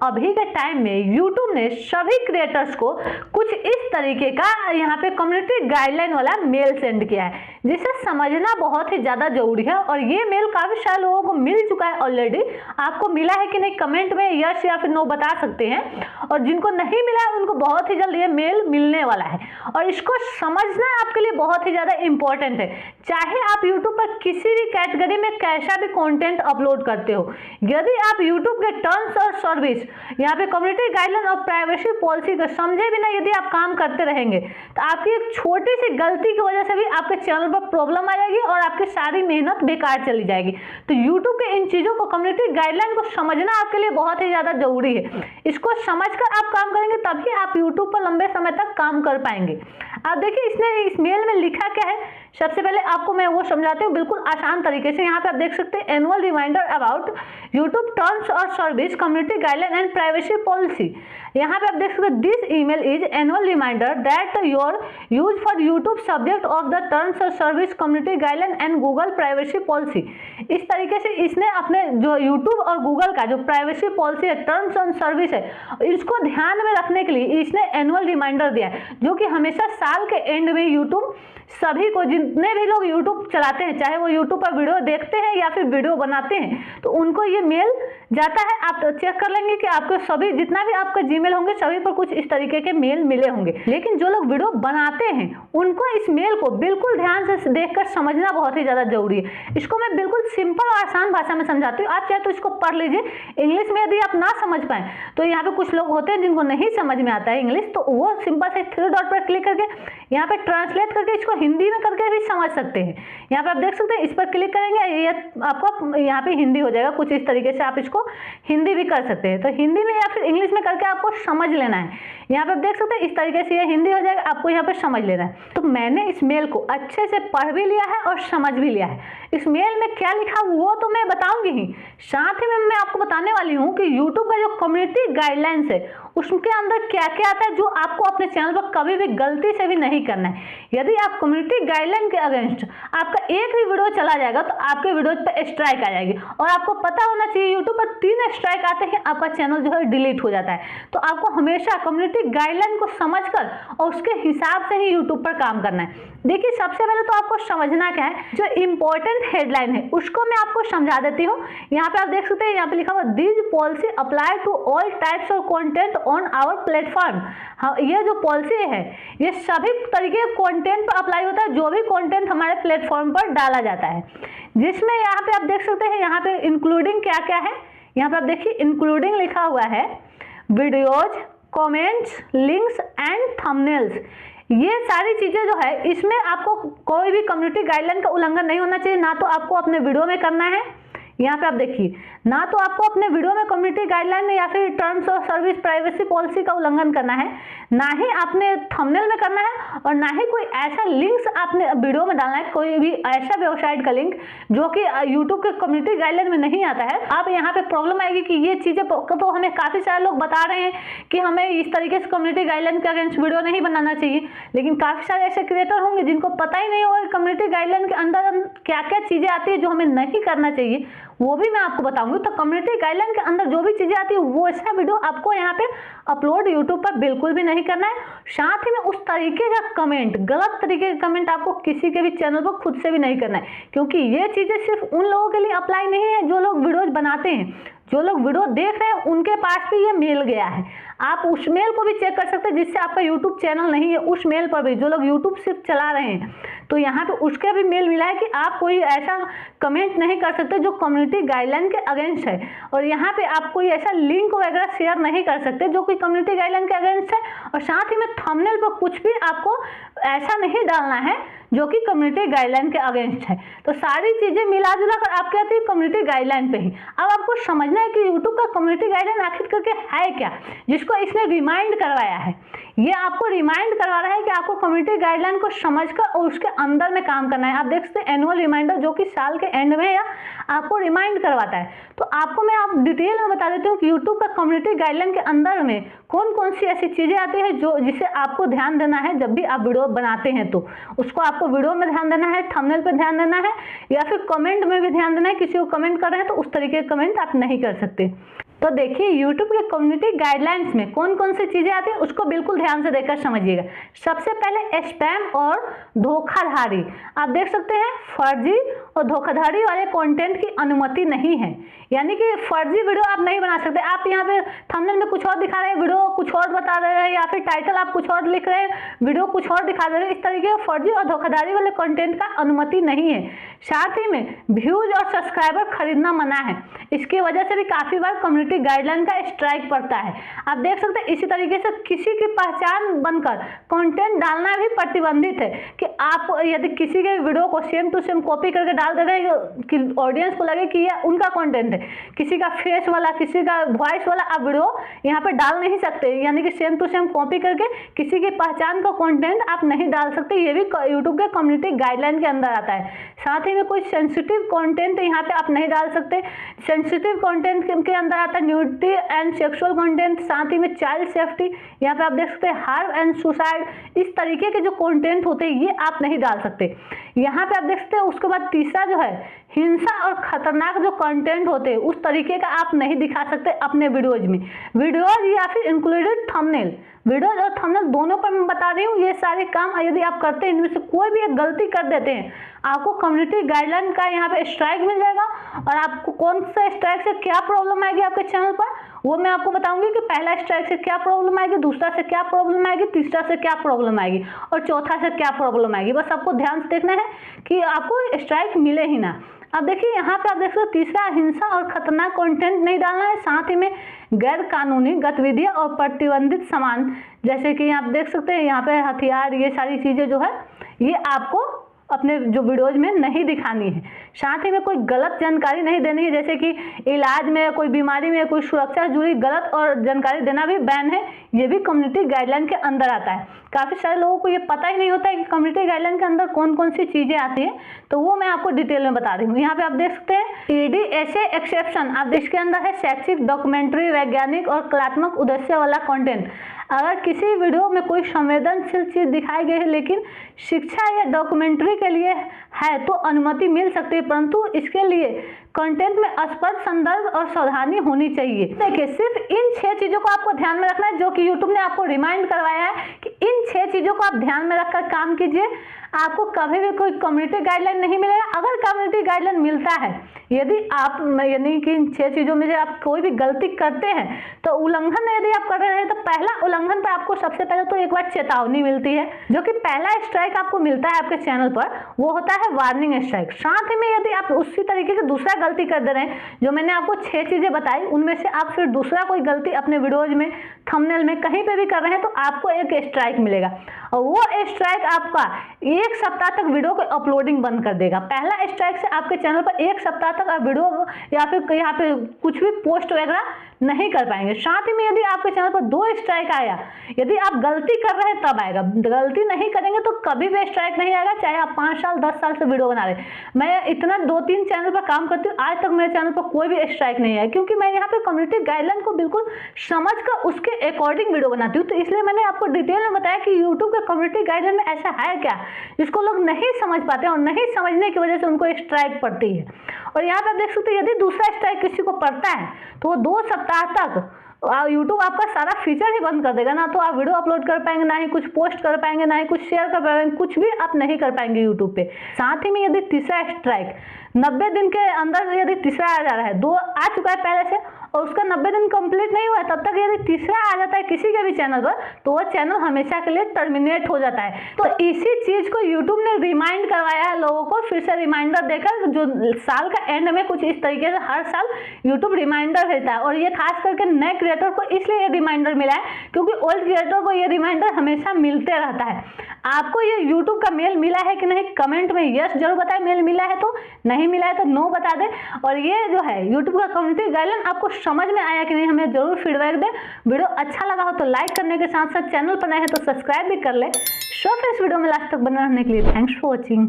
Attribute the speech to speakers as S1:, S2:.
S1: अभी के टाइम में यूट्यूब ने सभी क्रिएटर्स को कुछ इस तरीके का यहाँ पे कम्युनिटी गाइडलाइन वाला मेल सेंड किया है, जिसे समझना बहुत ही ज़्यादा जरूरी है। और ये मेल काफ़ी सारे लोगों को मिल चुका है ऑलरेडी। आपको मिला है कि नहीं, कमेंट में यस या फिर नो बता सकते हैं। और जिनको नहीं मिला है उनको बहुत ही जल्द ये मेल मिलने वाला है। और इसको समझना आपके लिए बहुत ही ज़्यादा इंपॉर्टेंट है। चाहे आप यूट्यूब पर किसी भी कैटेगरी में कैसा भी कंटेंट अपलोड करते हो, यदि आप यूट्यूब के टर्म्स और सर्विस, यहाँ पे कम्युनिटी गाइडलाइन और प्राइवेसी पॉलिसी को समझे बिना यदि आप काम करते रहेंगे तो आपकी एक छोटी सी गलती की वजह से भी आपके चैनल पर प्रॉब्लम आ जाएगी और आपकी सारी मेहनत बेकार चली जाएगी। तो यूट्यूब के इन चीज़ों को, कम्युनिटी गाइडलाइन को समझना आपके लिए बहुत ही ज़्यादा जरूरी है। इसको समझकर आप काम करेंगे तभी आप यूट्यूब पर लंबे समय तक काम कर पाएंगे। आप देखिए इसने इस मेल में लिखा क्या है। सबसे पहले आपको मैं वो समझाती हूँ बिल्कुल आसान तरीके से। यहाँ पे आप देख सकते हैं annual reminder about YouTube terms और service community guideline and privacy policy. यहाँ पे आप देख सकते हैं this email is annual reminder that your use for YouTube subject of the terms और service community guideline and Google privacy policy. इस तरीके से इसने अपने जो यूट्यूब और गूगल का जो प्राइवेसी पॉलिसी है, टर्म्स एंड सर्विस है, इसको ध्यान में रखने के लिए इसने एनुअल रिमाइंडर दिया है, जो कि हमेशा साल के एंड में यूट्यूब सभी को, जितने भी लोग यूट्यूब चलाते हैं, चाहे वो यूट्यूब पर वीडियो देखते हैं या फिर वीडियो बनाते हैं, तो उनको ये मेल जाता है। आप चेक कर लेंगे कि आपको सभी, जितना भी आपका जीमेल होंगे, सभी पर कुछ इस तरीके के मेल मिले होंगे। लेकिन जो लोग वीडियो बनाते हैं उनको इस मेल को बिल्कुल ध्यान से देखकर समझना बहुत ही ज़्यादा जरूरी है। इसको मैं बिल्कुल सिंपल और आसान भाषा में समझाती हूँ। आप चाहे तो इसको पढ़ लीजिए। इंग्लिश में यदि आप ना समझ पाएँ तो यहाँ पे कुछ लोग होते हैं जिनको नहीं समझ में आता है इंग्लिश, तो वो सिंपल से 3 डॉट पर क्लिक करके यहाँ पे ट्रांसलेट करके इसको हिंदी में करके भी समझ सकते हैं। यहाँ पे आप देख सकते हैं, इस पर क्लिक करेंगे, ये आपको यहाँ पे हिंदी हो जाएगा। कुछ इस तरीके से आप इसको हिंदी भी कर सकते हैं। तो हिंदी में या फिर इंग्लिश में करके आपको समझ लेना है। यहाँ पे आप देख सकते हैं इस तरीके से ये हिंदी हो जाएगा, आपको यहाँ पे समझ लेना है। तो मैंने इस मेल को अच्छे से पढ़ भी लिया है और समझ भी लिया है। इस मेल में क्या लिखा वो तो मैं बताऊंगी ही, साथ ही में मैं आपको बताने वाली हूँ कि यूट्यूब का जो कम्युनिटी गाइडलाइंस है उसके अंदर क्या क्या आता है, जो आपको अपने चैनल पर कभी भी गलती से भी नहीं करना है। यदि आप कम्युनिटी गाइडलाइन के अगेंस्ट आपका एक भी वीडियो चला जाएगा तो आपके वीडियो पर स्ट्राइक आ जाएगी। और आपको पता होना चाहिए यूट्यूब पर 3 स्ट्राइक आते हैं, आपका चैनल जो है डिलीट हो जाता है। तो आपको हमेशा कम्युनिटी गाइडलाइन को समझकर और उसके हिसाब से ही यूट्यूब पर काम करना है। देखिए सबसे पहले तो आपको समझना क्या है, जो इम्पोर्टेंट हेडलाइन है उसको मैं आपको समझा देती हूँ। यहाँ पे आप देख सकते हैं, यहाँ पे लिखा हुआ this policy apply to all types of content on our platform. हाँ, ये जो पॉलिसी है ये सभी तरीके के कंटेंट पर अप्लाई होता है, जो भी कंटेंट हमारे प्लेटफॉर्म पर डाला जाता है। जिसमें यहाँ पे आप देख सकते हैं, यहाँ पे इंक्लूडिंग क्या क्या है, यहाँ पे आप देखिए इंक्लूडिंग लिखा हुआ है videos, comments, links and thumbnails. ये सारी चीजें जो है इसमें आपको कोई भी कम्युनिटी गाइडलाइन का उल्लंघन नहीं होना चाहिए। ना तो आपको अपने वीडियो में करना है, यहाँ पे आप देखिए, ना तो आपको अपने वीडियो में कम्युनिटी गाइडलाइन या फिर terms of service privacy policy का उल्लंघन करना है, ना ही आपने थंबनेल में करना है, और ना ही कोई ऐसा लिंक्स आपने वीडियो में डालना है, कोई भी ऐसा वेबसाइट का लिंक जो कि यूट्यूब के कम्युनिटी गाइडलाइन में नहीं आता है। आप यहाँ पे प्रॉब्लम आएगी कि ये चीज़ें तो हमें काफ़ी सारे लोग बता रहे हैं कि हमें इस तरीके से कम्युनिटी गाइडलाइन के अगेंस्ट वीडियो नहीं बनाना चाहिए, लेकिन काफ़ी सारे ऐसे क्रिएटर होंगे जिनको पता ही नहीं होगा कम्युनिटी गाइडलाइन के अंदर क्या क्या चीज़ें आती है जो हमें नहीं करना चाहिए, वो भी मैं आपको बताऊंगी। तो कम्युनिटी गाइडलाइन के अंदर जो भी चीजें आती है वो ऐसा वीडियो आपको यहाँ पे अपलोड यूट्यूब पर बिल्कुल भी नहीं करना है। साथ ही में उस तरीके का कमेंट, गलत तरीके का कमेंट आपको किसी के भी चैनल पर खुद से भी नहीं करना है, क्योंकि ये चीजें सिर्फ उन लोगों के लिए अप्लाई नहीं है जो लोग वीडियोज बनाते हैं। जो लोग वीडियो देख रहे हैं उनके पास भी ये मेल गया है। आप उस मेल को भी चेक कर सकते हैं जिससे आपका यूट्यूब चैनल नहीं है, उस मेल पर भी जो लोग यूट्यूब सिर्फ चला रहे हैं तो यहाँ पे उसका भी मेल मिला है कि आप कोई ऐसा कमेंट नहीं कर सकते जो कम्युनिटी गाइडलाइन के अगेंस्ट है, और यहाँ पे आप कोई ऐसा लिंक वगैरह शेयर नहीं कर सकते जो कोई कम्युनिटी गाइडलाइन के अगेंस्ट है। और साथ ही में थंबनेल पर कुछ भी आपको ऐसा नहीं डालना है जो कि कम्युनिटी गाइडलाइन के अगेंस्ट है। तो सारी चीजें मिला जुला कर आप कहते हैं कम्युनिटी गाइडलाइन पे ही। अब आपको समझना है कि यूट्यूब का कम्युनिटी गाइडलाइन आखिर करके है क्या, जिसको इसने रिमाइंड करवाया है। ये आपको रिमाइंड करवा रहा है कि आपको कम्युनिटी गाइडलाइन को समझकर और उसके अंदर में काम करना है। आप देख सकते हैं एनुअल रिमाइंडर जो कि साल के एंड में या आपको रिमाइंड करवाता है। तो आपको मैं आप डिटेल में बता देती हूँ कि यूट्यूब का कम्युनिटी गाइडलाइन के अंदर में कौन कौन सी ऐसी चीजें आती है जो जिसे आपको ध्यान देना है जब भी आप वीडियो बनाते हैं। तो उसको आपको वीडियो में ध्यान देना है, थंबनेल पे ध्यान देना है, या फिर कमेंट में भी ध्यान देना है। किसी को कमेंट कर रहे हैं तो उस तरीके के कमेंट आप नहीं कर सकते। तो देखिए यूट्यूब के कम्युनिटी गाइडलाइंस में कौन कौन सी चीज़ें आती है उसको बिल्कुल ध्यान से देखकर समझिएगा। सबसे पहले स्पैम और धोखाधड़ी। आप देख सकते हैं फर्जी और धोखाधड़ी वाले कंटेंट की अनुमति नहीं है, यानी कि फर्जी वीडियो आप नहीं बना सकते। आप यहाँ पे थंबनेल में कुछ और दिखा रहे हैं, वीडियो कुछ और बता रहे हैं, या फिर टाइटल आप कुछ और लिख रहे हैं, वीडियो कुछ और दिखा रहे हैं। इस तरीके के फर्जी और धोखाधड़ी वाले कंटेंट का अनुमति नहीं है। साथ ही में व्यूज और सब्सक्राइबर खरीदना मना है। इसकी वजह से भी काफी बार कम्युनिटी गाइडलाइन का स्ट्राइक पड़ता है। आप देख सकते हैं इसी तरीके से किसी की पहचान बनकर कंटेंट डालना भी प्रतिबंधित है, कि आप यदि किसी के वीडियो को सेम टू सेम कॉपी करके डाल दे रहे हैं कि ऑडियंस को लगे कि ये उनका कंटेंट है, किसी का फेस वाला किसी का वॉइस वाला आप वीडियो यहाँ पे डाल नहीं सकते, यानी कि सेम टू सेम कॉपी करके किसी की पहचान का कंटेंट आप नहीं डाल सकते। ये भी यूट्यूब के कम्युनिटी गाइडलाइन के अंदर आता है। साथ ही में कोई सेंसिटिव कंटेंट यहाँ पे आप नहीं डाल सकते। सेंसिटिव कंटेंट के अंदर आता है न्यूडिटी एंड सेक्सुअल कंटेंट, साथ ही में चाइल्ड सेफ्टी, यहाँ पे आप देख सकते हैं हार्म एंड सुसाइड, इस तरीके के जो कंटेंट होते हैं ये आप नहीं डाल सकते। यहाँ पे आप देख सकते हैं। उसके बाद तीसरा जो है हिंसा और खतरनाक जो कंटेंट होते हैं उस तरीके का आप नहीं दिखा सकते अपने वीडियोज में। वीडियोज या फिर इंक्लूडेड थंबनेल, वीडियोज और थंबनेल दोनों पर मैं बता रही हूँ ये सारे काम यदि आप करते हैं, इनमें से कोई भी एक गलती कर देते हैं, आपको कम्युनिटी गाइडलाइन का यहाँ पे स्ट्राइक मिल जाएगा। और आपको कौन सा स्ट्राइक से क्या प्रॉब्लम आएगी आपके चैनल पर, वो मैं आपको बताऊंगी कि पहला स्ट्राइक से क्या प्रॉब्लम आएगी, दूसरा से क्या प्रॉब्लम आएगी, तीसरा से क्या प्रॉब्लम आएगी और चौथा से क्या प्रॉब्लम आएगी। बस आपको ध्यान से देखना है कि आपको स्ट्राइक मिले ही ना। अब देखिए यहाँ पे आप देख सकते हो तीसरा हिंसा और खतरनाक कंटेंट नहीं डालना है। साथ ही में गैर कानूनी गतिविधियां और प्रतिबंधित सामान, जैसे कि आप देख सकते हैं यहाँ पे हथियार, ये सारी चीजें जो है ये आपको अपने जो वीडियोज में नहीं दिखानी है। साथ ही में कोई गलत जानकारी नहीं देनी है, जैसे कि इलाज में, कोई बीमारी में, कोई सुरक्षा से जुड़ी गलत और जानकारी देना भी बैन है। ये भी कम्युनिटी गाइडलाइन के अंदर आता है। काफ़ी सारे लोगों को ये पता ही नहीं होता है कि कम्युनिटी गाइडलाइन के अंदर कौन कौन सी चीज़ें आती हैं, तो वो मैं आपको डिटेल में बता रही हूँ। यहाँ पे आप देख सकते हैं EDSA एक्सेप्शन, आप इसके अंदर है शैक्षिक, डॉक्यूमेंट्री, वैज्ञानिक और कलात्मक उद्देश्य वाला कंटेंट। अगर किसी वीडियो में कोई संवेदनशील चीज दिखाई गई है लेकिन शिक्षा या डॉक्यूमेंट्री के लिए है तो अनुमति मिल सकती है, परंतु इसके लिए कंटेंट में स्पष्ट संदर्भ और सावधानी होनी चाहिए। देखिए सिर्फ इन 6 चीजों को आपको ध्यान में रखना है, जो कि यूट्यूब ने आपको रिमाइंड करवाया है कि इन 6 चीजों को आप ध्यान में रखकर काम कीजिए। आपको कभी भी कोई कम्युनिटी गाइडलाइन नहीं मिलेगा। अगर कम्युनिटी गाइडलाइन मिलता है, यदि आप यानी कि इन 6 चीजों में से आप कोई भी गलती करते हैं तो उल्लंघन यदि आप कर रहे हैं तो पहला उल्लंघन पर आपको सबसे पहले तो एक बार चेतावनी मिलती है, जो कि पहला स्ट्राइक आपको मिलता है आपके चैनल पर, वो होता है वार्निंग स्ट्राइक। साथ ही में यदि आप उसी तरीके से दूसरा गलती कर दे रहे हैं, जो मैंने आपको 6 चीजें बताई उनमें से आप फिर दूसरा कोई गलती अपने वीडियोज में, थंबनेल में, कहीं पे भी कर रहे हैं, तो आपको एक स्ट्राइक मिलेगा। और वो स्ट्राइक आपका 1 सप्ताह तक वीडियो को अपलोडिंग बंद कर देगा। पहला स्ट्राइक से आपके चैनल पर 1 सप्ताह तक आप वीडियो या फिर यहाँ पे कुछ भी पोस्ट वगैरह नहीं कर पाएंगे। साथ ही में यदि आपके चैनल पर 2 स्ट्राइक आया, यदि आप गलती कर रहे हैं तब आएगा, गलती नहीं करेंगे तो कभी भी स्ट्राइक नहीं आएगा, चाहे आप 5 साल 10 साल से वीडियो बना रहे। मैं इतना 2-3 चैनल पर काम करती हूँ, आज तक मेरे चैनल पर कोई भी स्ट्राइक नहीं आया, क्योंकि मैं यहाँ पे कम्युनिटी गाइडलाइन को बिल्कुल समझ कर उसके अकॉर्डिंग वीडियो बनाती हूँ। तो इसलिए मैंने आपको डिटेल में बताया कि यूट्यूब के कम्युनिटी गाइडलाइन में ऐसा है क्या, जिसको लोग नहीं समझ पाते और नहीं समझने की वजह से उनको स्ट्राइक पड़ती है। और यहाँ पे आप देख सकते हैं यदि दूसरा स्ट्राइक किसी को पड़ता है तो वो 2 सप्ताह तक यूट्यूब आपका सारा फीचर ही बंद कर देगा। ना तो आप वीडियो अपलोड कर पाएंगे, ना ही कुछ पोस्ट कर पाएंगे, ना ही कुछ शेयर कर पाएंगे, कुछ भी आप नहीं कर पाएंगे यूट्यूब पे। साथ ही में यदि तीसरा स्ट्राइक 90 दिन के अंदर यदि तीसरा आ जा रहा है, 2 आ चुका है पहले से और उसका 90 दिन कंप्लीट नहीं हुआ है, तब तक यदि तीसरा आ जाता है किसी के भी चैनल पर, तो वो चैनल हमेशा के लिए टर्मिनेट हो जाता है। तो इसी चीज को यूट्यूब ने रिमाइंड करवाया है लोगों को, फिर से रिमाइंडर देकर, जो साल का एंड में कुछ इस तरीके से हर साल यूट्यूब रिमाइंडर भेजता है। और ये खास करके नए क्रिएटर को इसलिए ये रिमाइंडर मिला है क्योंकि ओल्ड क्रिएटर को ये रिमाइंडर हमेशा मिलते रहता है। आपको ये यूट्यूब का मेल मिला है कि नहीं, कमेंट में यस जरूर बताएं, मेल मिला है तो, नहीं मिला है तो नो बता दें। और ये जो है यूट्यूब का कम्युनिटी गाइडलाइन आपको समझ में आया कि नहीं, हमें जरूर फीडबैक दें। वीडियो अच्छा लगा हो तो लाइक करने के साथ साथ चैनल पर नए हैं तो सब्सक्राइब भी कर ले। सो फ्रेंड्स, वीडियो में लास्ट तक बने रहने के लिए थैंक्स फॉर वॉचिंग।